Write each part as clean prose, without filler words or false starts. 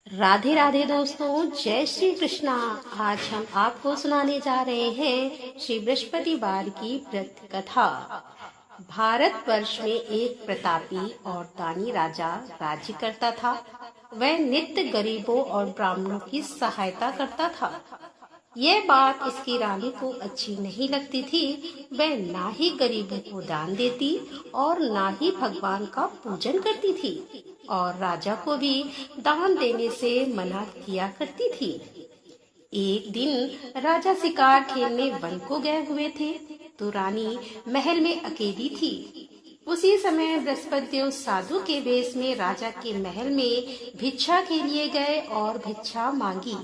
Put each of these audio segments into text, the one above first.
राधे राधे दोस्तों, जय श्री कृष्णा। आज हम आपको सुनाने जा रहे हैं श्री बृहस्पतिवार की व्रत कथा। भारतवर्ष में एक प्रतापी और दानी राजा राज्य करता था। वह नित्य गरीबों और ब्राह्मणों की सहायता करता था। यह बात इसकी रानी को अच्छी नहीं लगती थी। वह ना ही गरीबों को दान देती और ना ही भगवान का पूजन करती थी, और राजा को भी दान देने से मना किया करती थी। एक दिन राजा शिकार खेलने वन को गए हुए थे, तो रानी महल में अकेली थी। उसी समय बृहस्पति साधु के वेश में राजा के महल में भिक्षा के लिए गए और भिक्षा मांगी।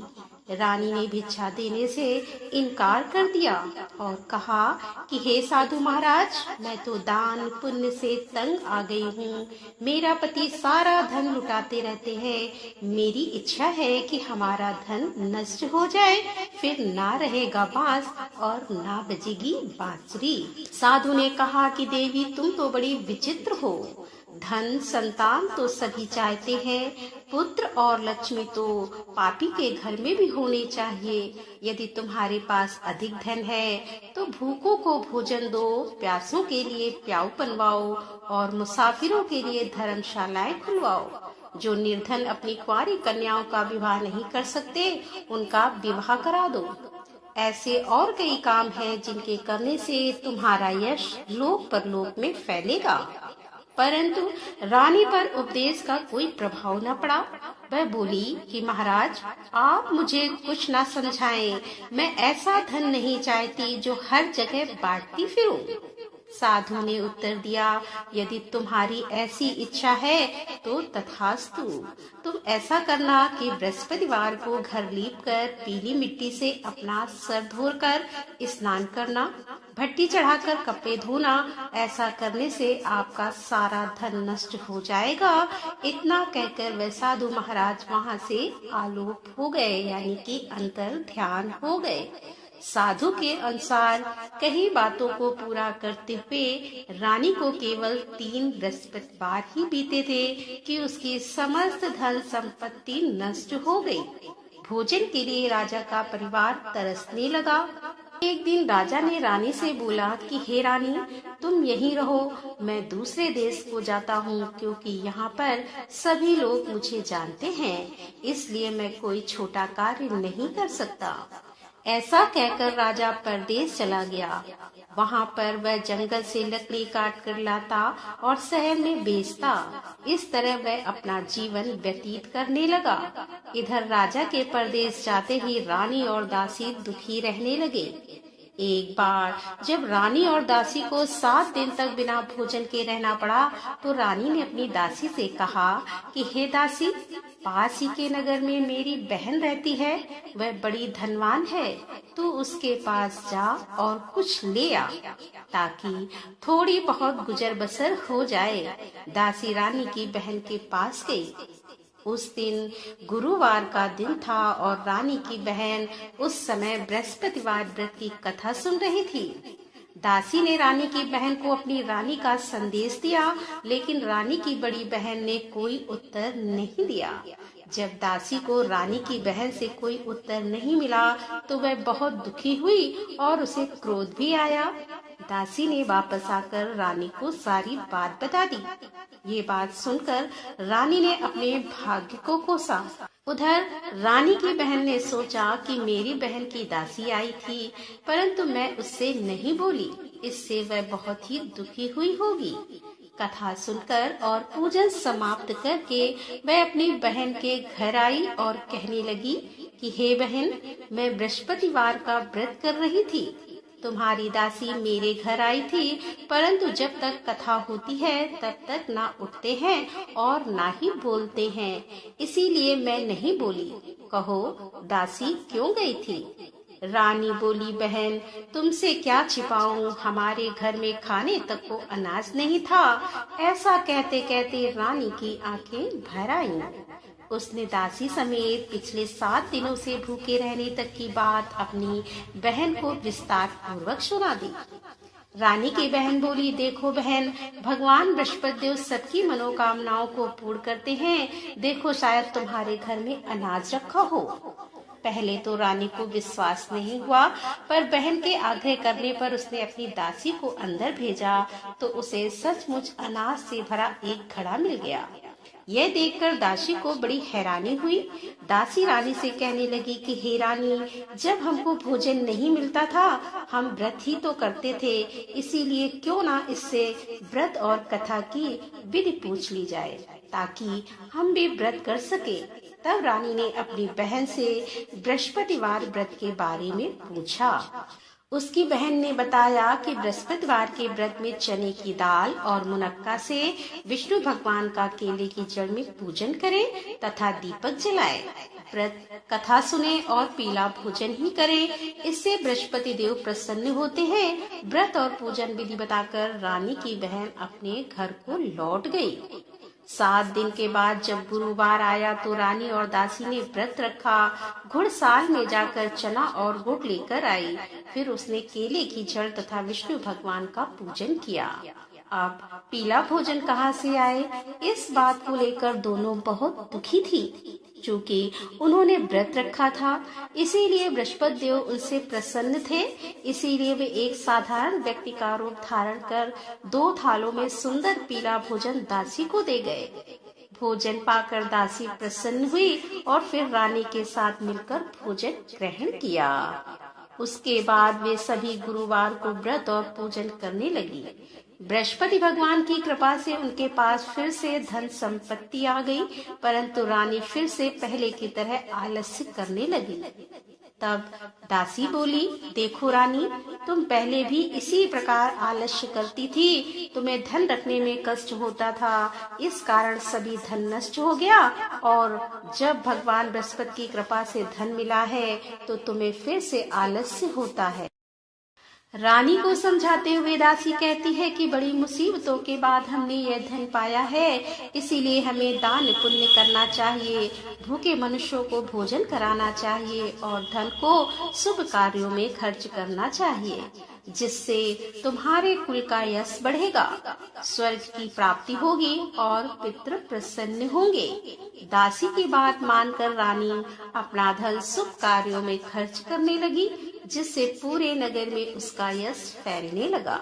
रानी ने भिक्षा देने से इनकार कर दिया और कहा कि हे साधु महाराज, मैं तो दान पुण्य से तंग आ गई हूँ। मेरा पति सारा धन लुटाते रहते हैं। मेरी इच्छा है कि हमारा धन नष्ट हो जाए, फिर ना रहेगा बांस और ना बजेगी बांसुरी। साधु ने कहा कि देवी, तुम तो बड़ी विचित्र हो। धन संतान तो सभी चाहते हैं, पुत्र और लक्ष्मी तो पापी के घर में भी होने चाहिए। यदि तुम्हारे पास अधिक धन है तो भूखों को भोजन दो, प्यासों के लिए प्याऊ बनवाओ और मुसाफिरों के लिए धर्मशालाएं खुलवाओ। जो निर्धन अपनी कुंवारी कन्याओं का विवाह नहीं कर सकते, उनका विवाह करा दो। ऐसे और कई काम हैं जिनके करने से तुम्हारा यश लोक परलोक में फैलेगा। परंतु रानी पर उपदेश का कोई प्रभाव न पड़ा। वह बोली कि महाराज, आप मुझे कुछ ना समझाएं। मैं ऐसा धन नहीं चाहती जो हर जगह बांटती फिरूं। साधु ने उत्तर दिया, यदि तुम्हारी ऐसी इच्छा है तो तथास्तु। तुम ऐसा करना कि बृहस्पतिवार को घर लीपकर पीली मिट्टी से अपना सर धोकर स्नान करना, भट्टी चढ़ाकर कपड़े धोना। ऐसा करने से आपका सारा धन नष्ट हो जाएगा। इतना कहकर वह साधु महाराज वहाँ से आलोक हो गए, यानी कि अंतर ध्यान हो गए। साधु के अनुसार कई बातों को पूरा करते हुए रानी को केवल 3 बृहस्पतिवार ही बीते थे कि उसकी समस्त धन संपत्ति नष्ट हो गई। भोजन के लिए राजा का परिवार तरसने लगा। एक दिन राजा ने रानी से बोला कि हे रानी, तुम यहीं रहो, मैं दूसरे देश को जाता हूँ, क्योंकि यहाँ पर सभी लोग मुझे जानते हैं, इसलिए मैं कोई छोटा कार्य नहीं कर सकता। ऐसा कहकर राजा परदेश चला गया। वहाँ पर वह जंगल से लकड़ी काट कर लाता और शहर में बेचता। इस तरह वह अपना जीवन व्यतीत करने लगा। इधर राजा के परदेश जाते ही रानी और दासी दुखी रहने लगे। एक बार जब रानी और दासी को 7 दिन तक बिना भोजन के रहना पड़ा, तो रानी ने अपनी दासी से कहा कि हे दासी, पास ही के नगर में मेरी बहन रहती है, वह बड़ी धनवान है। तू उसके पास जा और कुछ ले आ, ताकि थोड़ी बहुत गुजर बसर हो जाए। दासी रानी की बहन के पास गई। उस दिन गुरुवार का दिन था और रानी की बहन उस समय बृहस्पतिवार व्रत की कथा सुन रही थी। दासी ने रानी की बहन को अपनी रानी का संदेश दिया, लेकिन रानी की बड़ी बहन ने कोई उत्तर नहीं दिया। जब दासी को रानी की बहन से कोई उत्तर नहीं मिला तो वह बहुत दुखी हुई और उसे क्रोध भी आया। दासी ने वापस आकर रानी को सारी बात बता दी। ये बात सुनकर रानी ने अपने भाग्य को कोसा। उधर रानी की बहन ने सोचा कि मेरी बहन की दासी आई थी, परंतु मैं उससे नहीं बोली, इससे वह बहुत ही दुखी हुई होगी। कथा सुनकर और पूजन समाप्त करके वह अपनी बहन के घर आई और कहने लगी कि हे बहन, मैं बृहस्पतिवार का व्रत कर रही थी। तुम्हारी दासी मेरे घर आई थी, परंतु जब तक कथा होती है तब तक ना उठते हैं और ना ही बोलते हैं, इसीलिए मैं नहीं बोली। कहो दासी क्यों गई थी? रानी बोली, बहन तुमसे क्या छिपाऊं, हमारे घर में खाने तक को अनाज नहीं था। ऐसा कहते कहते रानी की आंखें भर आईं। उसने दासी समेत पिछले 7 दिनों से भूखे रहने तक की बात अपनी बहन को विस्तार पूर्वक सुना दी। रानी की बहन बोली, देखो बहन, भगवान बृहस्पति देव सबकी मनोकामनाओं को पूर्ण करते हैं। देखो, शायद तुम्हारे घर में अनाज रखा हो। पहले तो रानी को विश्वास नहीं हुआ, पर बहन के आग्रह करने पर उसने अपनी दासी को अंदर भेजा तो उसे सचमुच अनाज से भरा एक घड़ा मिल गया। यह देखकर दासी को बड़ी हैरानी हुई। दासी रानी से कहने लगी कि हे रानी, जब हमको भोजन नहीं मिलता था, हम व्रत ही तो करते थे, इसीलिए क्यों ना इससे व्रत और कथा की विधि पूछ ली जाए, ताकि हम भी व्रत कर सके। तब रानी ने अपनी बहन से बृहस्पतिवार व्रत के बारे में पूछा। उसकी बहन ने बताया कि बृहस्पतिवार के व्रत में चने की दाल और मुनक्का से विष्णु भगवान का केले की जड़ में पूजन करें तथा दीपक जलाएं, व्रत कथा सुने और पीला भोजन ही करें, इससे बृहस्पति देव प्रसन्न होते हैं। व्रत और पूजन विधि बताकर रानी की बहन अपने घर को लौट गई। 7 दिन के बाद जब गुरुवार आया तो रानी और दासी ने व्रत रखा। घुड़साल में जाकर चना और गुड़ लेकर आई। फिर उसने केले की जड़ तथा विष्णु भगवान का पूजन किया। अब पीला भोजन कहाँ से आए, इस बात को लेकर दोनों बहुत दुखी थी। चूँकि उन्होंने व्रत रखा था, इसीलिए बृहस्पति देव उनसे प्रसन्न थे। इसीलिए वे एक साधारण व्यक्ति का रूप धारण कर 2 थालों में सुंदर पीला भोजन दासी को दे गए। भोजन पाकर दासी प्रसन्न हुई और फिर रानी के साथ मिलकर भोजन ग्रहण किया। उसके बाद वे सभी गुरुवार को व्रत और पूजन करने लगी। बृहस्पति भगवान की कृपा से उनके पास फिर से धन संपत्ति आ गई, परंतु रानी फिर से पहले की तरह आलस्य करने लगी। तब दासी बोली, देखो रानी, तुम पहले भी इसी प्रकार आलस्य करती थी, तुम्हें धन रखने में कष्ट होता था, इस कारण सभी धन नष्ट हो गया, और जब भगवान बृहस्पति की कृपा से धन मिला है तो तुम्हें फिर से आलस्य होता है। रानी को समझाते हुए दासी कहती है कि बड़ी मुसीबतों के बाद हमने यह धन पाया है, इसीलिए हमें दान पुण्य करना चाहिए, भूखे मनुष्यों को भोजन कराना चाहिए और धन को शुभ कार्यों में खर्च करना चाहिए, जिससे तुम्हारे कुल का यश बढ़ेगा, स्वर्ग की प्राप्ति होगी और पितृ प्रसन्न होंगे। दासी की बात मानकर रानी अपना धन शुभ कार्यों में खर्च करने लगी, जिससे पूरे नगर में उसका यश फैलने लगा।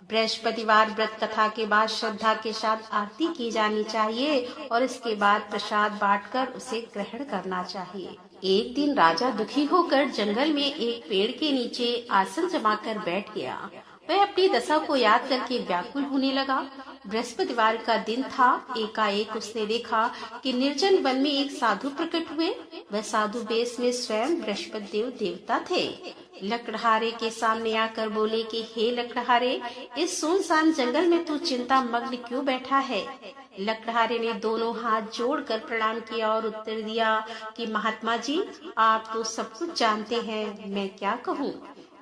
बृहस्पतिवार व्रत कथा के बाद श्रद्धा के साथ आरती की जानी चाहिए और इसके बाद प्रसाद बांटकर उसे ग्रहण करना चाहिए। एक दिन राजा दुखी होकर जंगल में एक पेड़ के नीचे आसन जमाकर बैठ गया। वह अपनी दशा को याद करके व्याकुल होने लगा। बृहस्पतिवार का दिन था। एकाएक उसने देखा कि निर्जन वन में एक साधु प्रकट हुए। वह साधु वेश में स्वयं बृहस्पति देव देवता थे। लकड़हारे के सामने आकर बोले कि हे लकड़हारे, इस सुनसान जंगल में तू चिंता मग्न क्यों बैठा है? लकड़हारे ने दोनों हाथ जोड़कर प्रणाम किया और उत्तर दिया कि महात्मा जी, आप तो सब कुछ जानते हैं, मैं क्या कहूँ।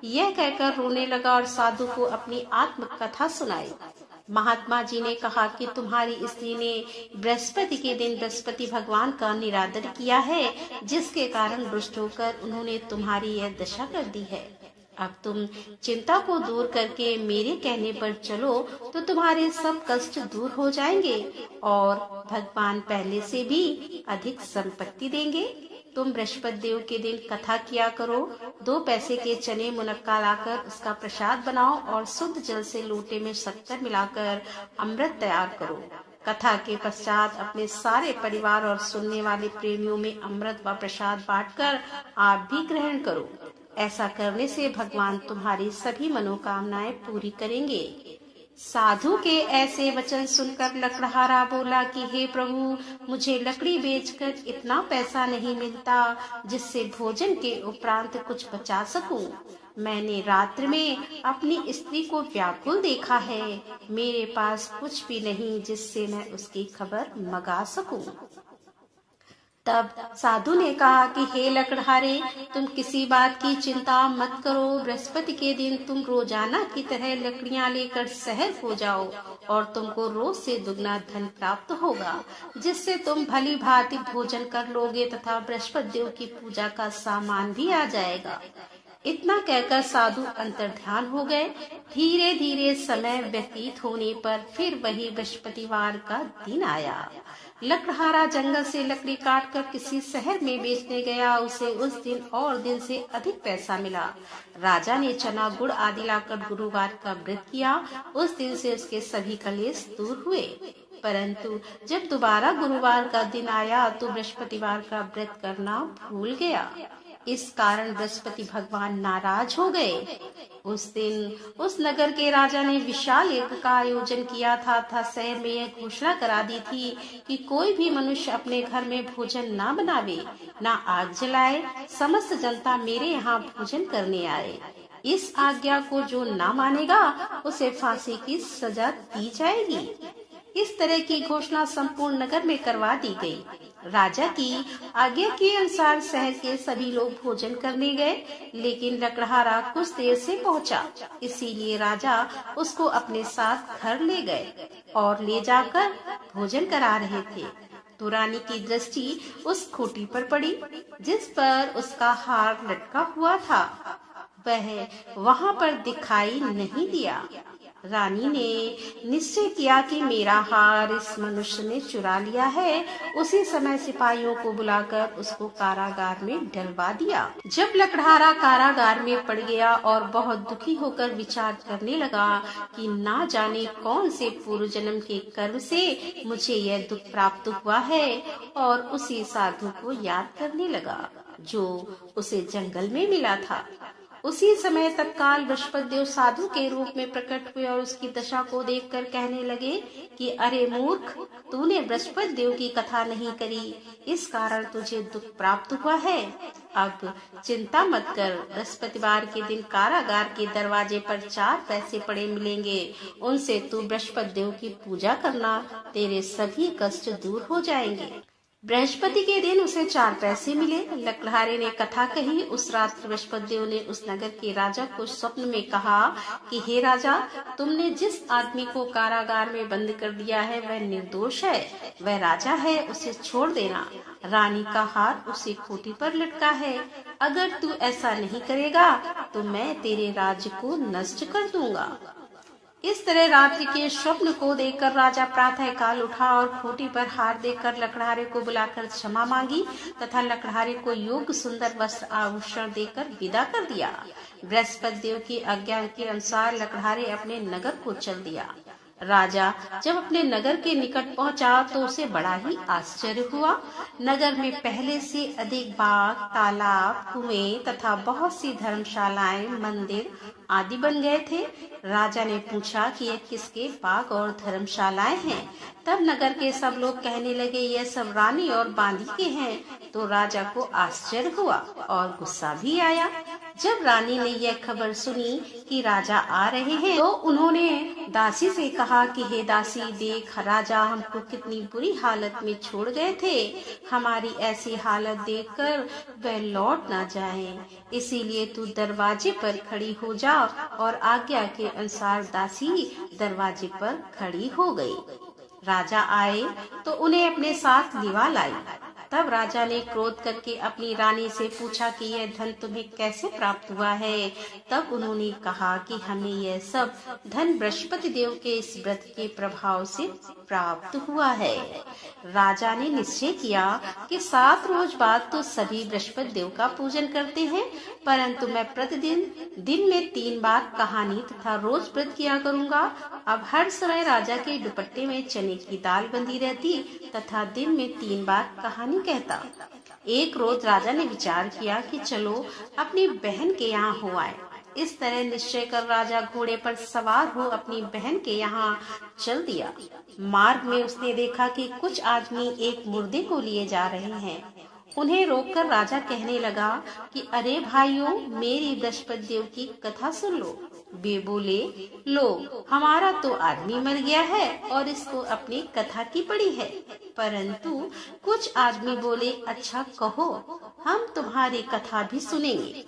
यह कहकर रोने लगा और साधु को अपनी आत्म कथा सुनाई। महात्मा जी ने कहा कि तुम्हारी स्त्री ने बृहस्पति के दिन बृहस्पति भगवान का निरादर किया है, जिसके कारण रुष्ट होकर उन्होंने तुम्हारी यह दशा कर दी है। अब तुम चिंता को दूर करके मेरे कहने पर चलो तो तुम्हारे सब कष्ट दूर हो जाएंगे और भगवान पहले से भी अधिक संपत्ति देंगे। तुम बृहस्पति देव के दिन कथा किया करो। 2 पैसे के चने मुनक्का लाकर उसका प्रसाद बनाओ और शुद्ध जल से लोटे में शक्कर मिलाकर अमृत तैयार करो। कथा के पश्चात अपने सारे परिवार और सुनने वाले प्रेमियों में अमृत व प्रसाद बांटकर आप भी ग्रहण करो। ऐसा करने से भगवान तुम्हारी सभी मनोकामनाएं पूरी करेंगे। साधु के ऐसे वचन सुनकर लकड़हारा बोला कि हे प्रभु, मुझे लकड़ी बेचकर इतना पैसा नहीं मिलता जिससे भोजन के उपरांत कुछ बचा सकूं। मैंने रात्र में अपनी स्त्री को व्याकुल देखा है। मेरे पास कुछ भी नहीं जिससे मैं उसकी खबर मंगा सकूं। तब साधु ने कहा कि हे लकड़हारे, तुम किसी बात की चिंता मत करो। बृहस्पति के दिन तुम रोजाना की तरह लकड़ियां लेकर शहर को जाओ और तुमको रोज से दुगना धन प्राप्त होगा, जिससे तुम भली भांति भोजन कर लोगे तथा बृहस्पति देव की पूजा का सामान भी आ जाएगा। इतना कहकर साधु अंतर्ध्यान हो गए। धीरे धीरे समय व्यतीत होने पर फिर वही बृहस्पतिवार का दिन आया। लकड़हारा जंगल से लकड़ी काटकर किसी शहर में बेचने गया। उसे उस दिन और दिन से अधिक पैसा मिला। राजा ने चना गुड़ आदि लाकर गुरुवार का व्रत किया। उस दिन से उसके सभी कलेश दूर हुए। परंतु जब दोबारा गुरुवार का दिन आया तो बृहस्पतिवार का व्रत करना भूल गया। इस कारण बृहस्पति भगवान नाराज हो गए। उस दिन उस नगर के राजा ने विशाल यज्ञ का आयोजन किया था तथा शहर में यह घोषणा करा दी थी कि कोई भी मनुष्य अपने घर में भोजन ना बनावे, ना आग जलाए। समस्त जनता मेरे यहाँ भोजन करने आए। इस आज्ञा को जो ना मानेगा उसे फांसी की सजा दी जाएगी। इस तरह की घोषणा संपूर्ण नगर में करवा दी गई। राजा की आज्ञा के अनुसार शहर के सभी लोग भोजन करने गए, लेकिन लकड़हारा कुछ देर से पहुंचा। इसीलिए राजा उसको अपने साथ घर ले गए और ले जाकर भोजन करा रहे थे तो रानी की दृष्टि उस खूंटी पर पड़ी जिस पर उसका हार लटका हुआ था। वह वहां पर दिखाई नहीं दिया। रानी ने निश्चय किया कि मेरा हार इस मनुष्य ने चुरा लिया है। उसी समय सिपाहियों को बुलाकर उसको कारागार में डलवा दिया। जब लकड़हारा कारागार में पड़ गया और बहुत दुखी होकर विचार करने लगा कि ना जाने कौन से पूर्व जन्म के कर्म से मुझे यह दुख प्राप्त हुआ है, और उसी साधु को याद करने लगा जो उसे जंगल में मिला था। उसी समय तत्काल बृहस्पति देव साधु के रूप में प्रकट हुए और उसकी दशा को देखकर कहने लगे कि अरे मूर्ख, तूने बृहस्पति देव की कथा नहीं करी, इस कारण तुझे दुख प्राप्त हुआ है। अब चिंता मत कर, बृहस्पतिवार के दिन कारागार के दरवाजे पर 4 पैसे पड़े मिलेंगे। उनसे तू बृहस्पति देव की पूजा करना, तेरे सभी कष्ट दूर हो जाएंगे। बृहस्पति के दिन उसे 4 पैसे मिले। लकड़हारे ने कथा कही। उस रात्र बृहस्पति देव ने उस नगर के राजा को स्वप्न में कहा कि हे राजा, तुमने जिस आदमी को कारागार में बंद कर दिया है वह निर्दोष है, वह राजा है, उसे छोड़ देना। रानी का हार उसी खूंटी पर लटका है। अगर तू ऐसा नहीं करेगा तो मैं तेरे राज्य को नष्ट कर दूंगा। इस तरह रात्रि के स्वप्न को देखकर राजा प्रातः काल उठा और खूंटी पर हार देखकर लकड़हारे को बुलाकर क्षमा मांगी तथा लकड़हारे को योग्य सुंदर वस्त्र आभूषण देकर विदा कर दिया। बृहस्पति देव की आज्ञा के अनुसार लकड़हारे अपने नगर को चल दिया। राजा जब अपने नगर के निकट पहुंचा तो उसे बड़ा ही आश्चर्य हुआ। नगर में पहले से अधिक बाग, तालाब, कुएं तथा बहुत सी धर्मशालाएं, मंदिर आदि बन गए थे। राजा ने पूछा कि ये किसके बाग और धर्मशालाएं हैं। तब नगर के सब लोग कहने लगे यह सब रानी और बांदी के हैं। तो राजा को आश्चर्य हुआ और गुस्सा भी आया। जब रानी ने यह खबर सुनी कि राजा आ रहे हैं तो उन्होंने दासी से कहा कि हे दासी, देख राजा हमको कितनी बुरी हालत में छोड़ गए थे। हमारी ऐसी हालत देखकर वह लौट ना जाएं। इसीलिए तू दरवाजे पर खड़ी हो जा। और आज्ञा के अनुसार दासी दरवाजे पर खड़ी हो गई। राजा आए तो उन्हें अपने साथ लिवा लाई। तब राजा ने क्रोध करके अपनी रानी से पूछा कि यह धन तुम्हें कैसे प्राप्त हुआ है। तब उन्होंने कहा कि हमें यह सब धन बृहस्पति देव के इस व्रत के प्रभाव से प्राप्त हुआ है। राजा ने निश्चय किया कि 7 रोज बाद तो सभी बृहस्पति देव का पूजन करते हैं, परंतु मैं प्रतिदिन दिन में 3 बार कहानी तथा रोज व्रत किया करूंगा। अब हर समय राजा के दुपट्टे में चने की दाल बंधी रहती तथा दिन में 3 बार कहानी कहता। एक रोज राजा ने विचार किया कि चलो अपनी बहन के यहाँ हो आए। इस तरह निश्चय कर राजा घोड़े पर सवार हो अपनी बहन के यहाँ चल दिया। मार्ग में उसने देखा कि कुछ आदमी एक मुर्दे को लिए जा रहे हैं। उन्हें रोककर राजा कहने लगा कि अरे भाइयों, मेरी बृहस्पति देव की कथा सुन लो। वे बोले, लो हमारा तो आदमी मर गया है और इसको अपनी कथा की पड़ी है। परंतु कुछ आदमी बोले, अच्छा कहो, हम तुम्हारी कथा भी सुनेंगे।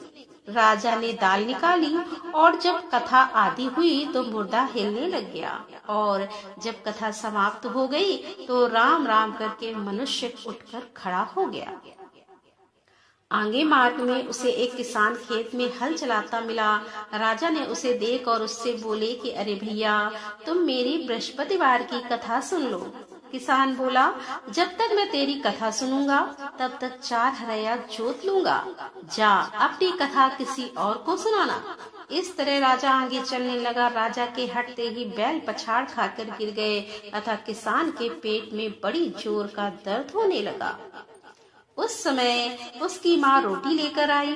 राजा ने दाल निकाली और जब कथा आदि हुई तो मुर्दा हिलने लग गया और जब कथा समाप्त हो गई तो राम राम करके मनुष्य उठकर खड़ा हो गया। आगे मार्ग में उसे एक किसान खेत में हल चलाता मिला। राजा ने उसे देख और उससे बोले कि अरे भैया, तुम मेरी बृहस्पतिवार की कथा सुन लो। किसान बोला, जब तक मैं तेरी कथा सुनूंगा तब तक 4 हरया जोत लूंगा। जा अपनी कथा किसी और को सुनाना। इस तरह राजा आगे चलने लगा। राजा के हटते ही बैल पछाड़ खाकर गिर गए तथा किसान के पेट में बड़ी जोर का दर्द होने लगा। उस समय उसकी माँ रोटी लेकर आई।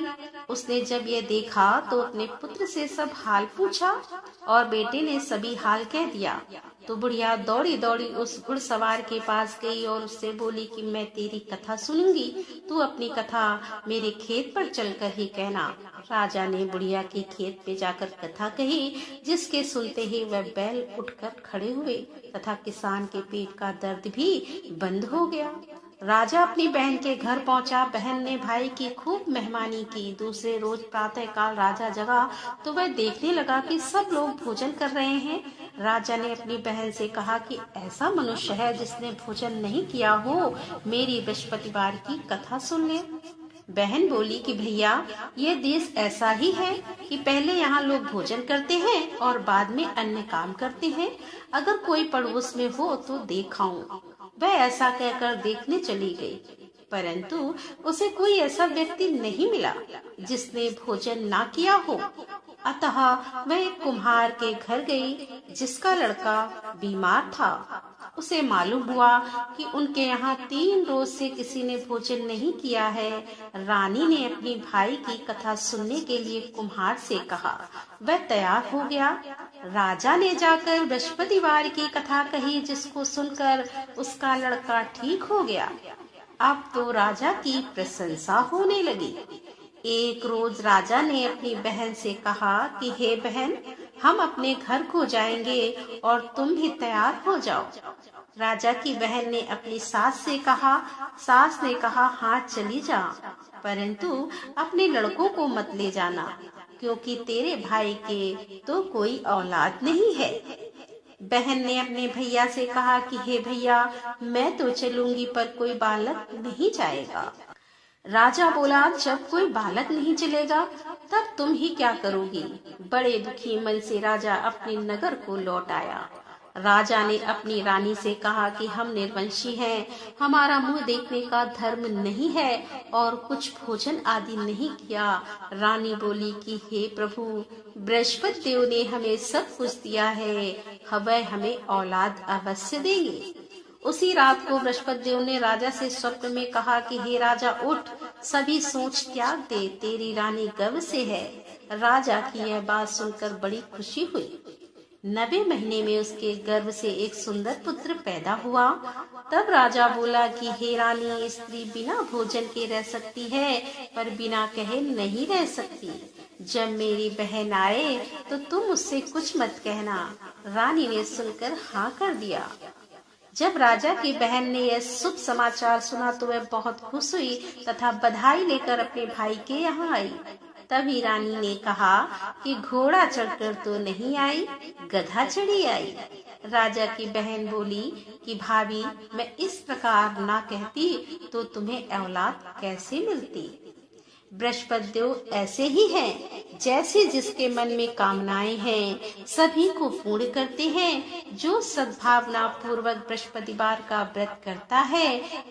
उसने जब यह देखा तो अपने पुत्र से सब हाल पूछा और बेटे ने सभी हाल कह दिया। तो बुढ़िया दौड़ी दौड़ी उस घुड़सवार के पास गई और उससे बोली कि मैं तेरी कथा सुनूंगी, तू अपनी कथा मेरे खेत पर चलकर ही कहना। राजा ने बुढ़िया के खेत पे जाकर कथा कही, जिसके सुनते ही वह बैल उठकर खड़े हुए तथा किसान के पेट का दर्द भी बंद हो गया। राजा अपनी बहन के घर पहुंचा। बहन ने भाई की खूब मेहमानी की। दूसरे रोज प्रातः काल राजा जगा तो वह देखने लगा कि सब लोग भोजन कर रहे हैं। राजा ने अपनी बहन से कहा कि ऐसा मनुष्य है जिसने भोजन नहीं किया हो, मेरी बृहस्पतिवार की कथा सुन ले। बहन बोली कि भैया, ये देश ऐसा ही है कि पहले यहाँ लोग भोजन करते हैं और बाद में अन्य काम करते हैं। अगर कोई पड़ोस में हो तो देखाऊं। वह ऐसा कहकर देखने चली गई, परंतु उसे कोई ऐसा व्यक्ति नहीं मिला जिसने भोजन ना किया हो। अतः वह एक कुम्हार के घर गई जिसका लड़का बीमार था। उसे मालूम हुआ कि उनके यहाँ 3 रोज से किसी ने भोजन नहीं किया है। रानी ने अपनी भाई की कथा सुनने के लिए कुम्हार से कहा। वह तैयार हो गया। राजा ने जाकर बृहस्पतिवार की कथा कही, जिसको सुनकर उसका लड़का ठीक हो गया। अब तो राजा की प्रशंसा होने लगी। एक रोज राजा ने अपनी बहन से कहा कि हे बहन, हम अपने घर को जाएंगे और तुम भी तैयार हो जाओ। राजा की बहन ने अपनी सास से कहा। सास ने कहा, हाँ चली जा, परंतु अपने लड़कों को मत ले जाना, क्योंकि तेरे भाई के तो कोई औलाद नहीं है। बहन ने अपने भैया से कहा कि हे भैया, मैं तो चलूंगी पर कोई बालक नहीं जाएगा। राजा बोला, जब कोई बालक नहीं चलेगा तब तुम ही क्या करोगी। बड़े दुखी मन से राजा अपने नगर को लौट आया। राजा ने अपनी रानी से कहा कि हम निर्वंशी हैं, हमारा मुंह देखने का धर्म नहीं है और कुछ भोजन आदि नहीं किया। रानी बोली कि हे प्रभु, बृहस्पति देव ने हमें सब कुछ दिया है, वह हमें औलाद अवश्य देंगे। उसी रात को बृहस्पति देव ने राजा से स्वप्न में कहा कि हे राजा, उठ, सभी सोच त्याग दे, तेरी रानी गर्भ से है। राजा की यह बात सुनकर बड़ी खुशी हुई। 90 महीने में उसके गर्भ से एक सुंदर पुत्र पैदा हुआ। तब राजा बोला कि हे रानी, स्त्री बिना भोजन के रह सकती है पर बिना कहे नहीं रह सकती। जब मेरी बहन आए तो तुम उससे कुछ मत कहना। रानी ने सुनकर हाँ कर दिया। जब राजा की बहन ने यह शुभ समाचार सुना तो वह बहुत खुश हुई तथा बधाई लेकर अपने भाई के यहाँ आई। तभी रानी ने कहा कि घोड़ा चढ़कर तो नहीं आई, गधा चढ़ी आई। राजा की बहन बोली कि भाभी, मैं इस प्रकार ना कहती तो तुम्हें औलाद कैसे मिलती। बृहस्पति देव ऐसे ही हैं, जैसे जिसके मन में कामनाएं हैं सभी को पूर्ण करते हैं। जो सद्भावना पूर्वक बृहस्पतिवार का व्रत करता है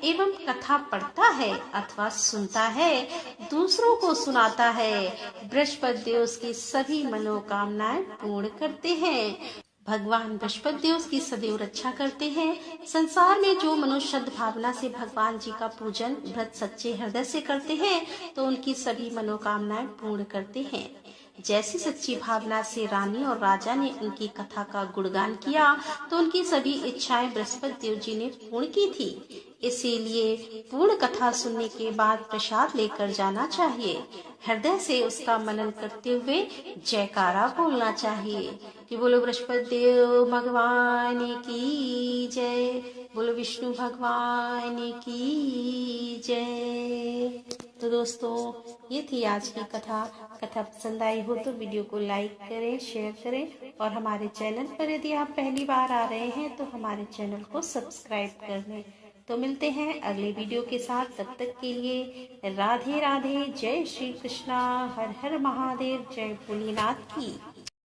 एवं कथा पढ़ता है अथवा सुनता है, दूसरों को सुनाता है, बृहस्पति देव उसकी सभी मनोकामनाएं पूर्ण करते हैं। भगवान बृहस्पति देव की सदैव रक्षा करते हैं। संसार में जो मनुष्य शुद्ध भावना से भगवान जी का पूजन व्रत सच्चे हृदय से करते हैं तो उनकी सभी मनोकामनाएं पूर्ण करते हैं। जैसी सच्ची भावना से रानी और राजा ने उनकी कथा का गुणगान किया तो उनकी सभी इच्छाएं बृहस्पति देव जी ने पूर्ण की थी। इसीलिए पूर्ण कथा सुनने के बाद प्रसाद लेकर जाना चाहिए। हृदय से उसका मनन करते हुए जयकारा बोलना चाहिए कि बोलो बृहस्पति देव भगवान की जय, बोलो विष्णु भगवान की जय। तो दोस्तों, ये थी आज की कथा। कथा पसंद आई हो तो वीडियो को लाइक करें, शेयर करें और हमारे चैनल पर यदि आप पहली बार आ रहे हैं तो हमारे चैनल को सब्सक्राइब कर लें। तो मिलते हैं अगले वीडियो के साथ, तब तक के लिए राधे राधे। जय श्री कृष्णा। हर हर महादेव। जय भोलेनाथ की।